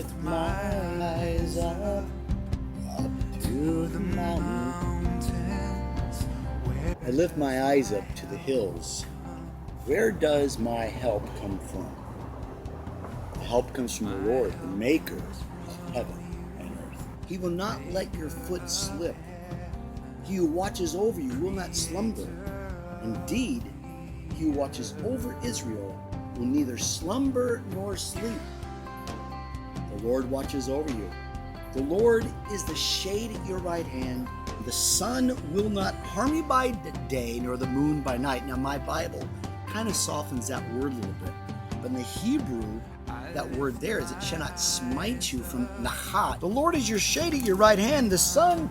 lift my eyes up to the mountains. I lift my eyes up to the hills. Where does my help come from? The help comes from the Lord, the maker of heaven and earth. He will not let your foot slip. He who watches over you will not slumber. Indeed, he who watches over Israel will neither slumber nor sleep. The Lord watches over you. The Lord is the shade at your right hand. The sun will not harm you by day, nor the moon by night. Now, my Bible kind of softens that word a little bit. But in the Hebrew, that word there is, it shall not smite you from nahat. The Lord is your shade at your right hand. The sun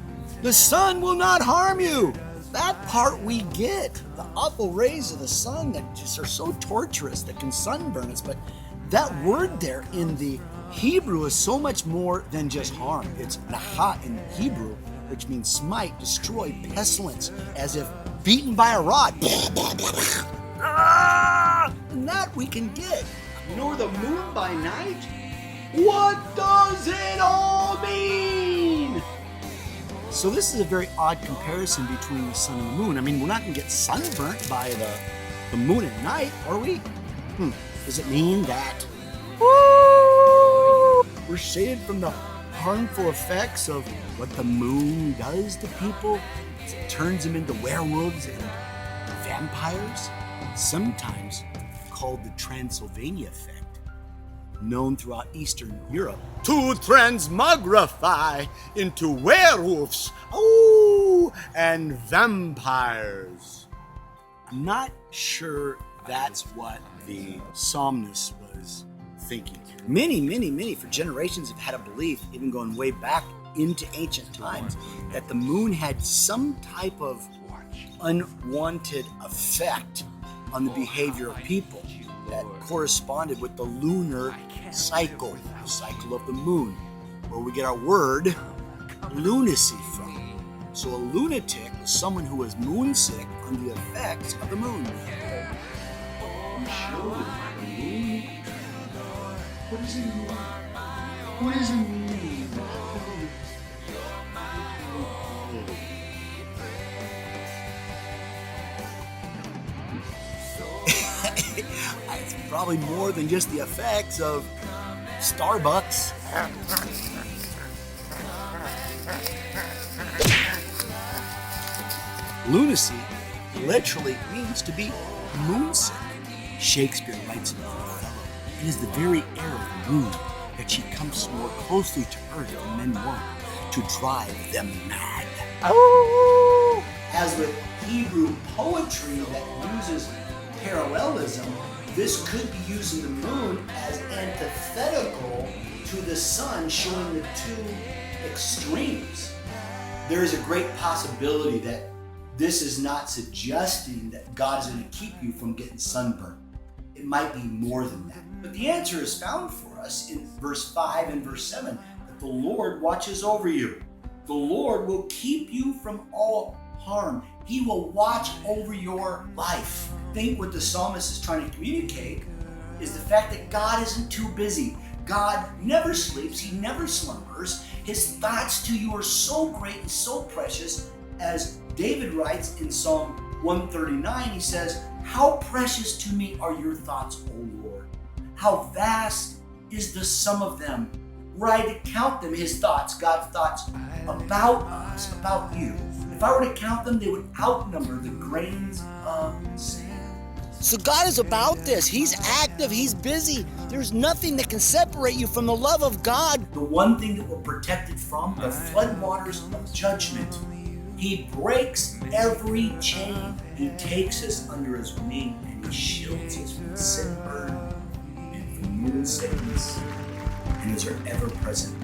will not harm you. That part we get. The awful rays of the sun that just are so torturous that can sunburn us. But that word there in the Hebrew is so much more than just harm. It's nahat in Hebrew, which means smite, destroy, pestilence, as if beaten by a rod. And that we can get. Nor the moon by night? What does it all mean? So this is a very odd comparison between the sun and the moon. I mean, we're not going to get sunburnt by the moon at night, are we? Does it mean that we're shaded from the harmful effects of what the moon does to people? It turns them into werewolves and vampires, sometimes called the Transylvania effect, known throughout Eastern Europe to transmogrify into werewolves, and vampires. I'm not sure that's what the psalmist was thinking. Many for generations have had a belief, even going way back into ancient times, that the moon had some type of unwanted effect on the behavior of people that corresponded with the lunar cycle, the cycle of the moon, where we get our word lunacy from. So a lunatic was someone who was moonsick on the effects of the moon. You sure that the moon? What does it mean? What does it mean? It's probably more than just the effects of Starbucks. Lunacy literally means to be moonsick. Shakespeare writes in Othello, it is the very air of the moon that she comes more closely to earth than men want, to drive them mad. Oh! As with Hebrew poetry that uses parallelism, this could be using the moon as antithetical to the sun, showing the two extremes. There is a great possibility that this is not suggesting that God is going to keep you from getting sunburned. It might be more than that. But the answer is found for us in verse 5 and verse 7, that the Lord watches over you. The Lord will keep you from all harm. He will watch over your life. I think what the psalmist is trying to communicate is the fact that God isn't too busy. God never sleeps. He never slumbers. His thoughts to you are so great and so precious. As David writes in Psalm 139, he says, "How precious to me are your thoughts, O Lord. How vast is the sum of them. Were I to count them," his thoughts, God's thoughts about us, about you, if I were to count them, they would outnumber the grains of sand. So God is about this. He's active. He's busy. There's nothing that can separate you from the love of God. The one thing that we're protected from, the floodwaters of judgment. He breaks every chain. He takes us under his wing and he shields us from sunburn and from moon sickness. And is our ever-present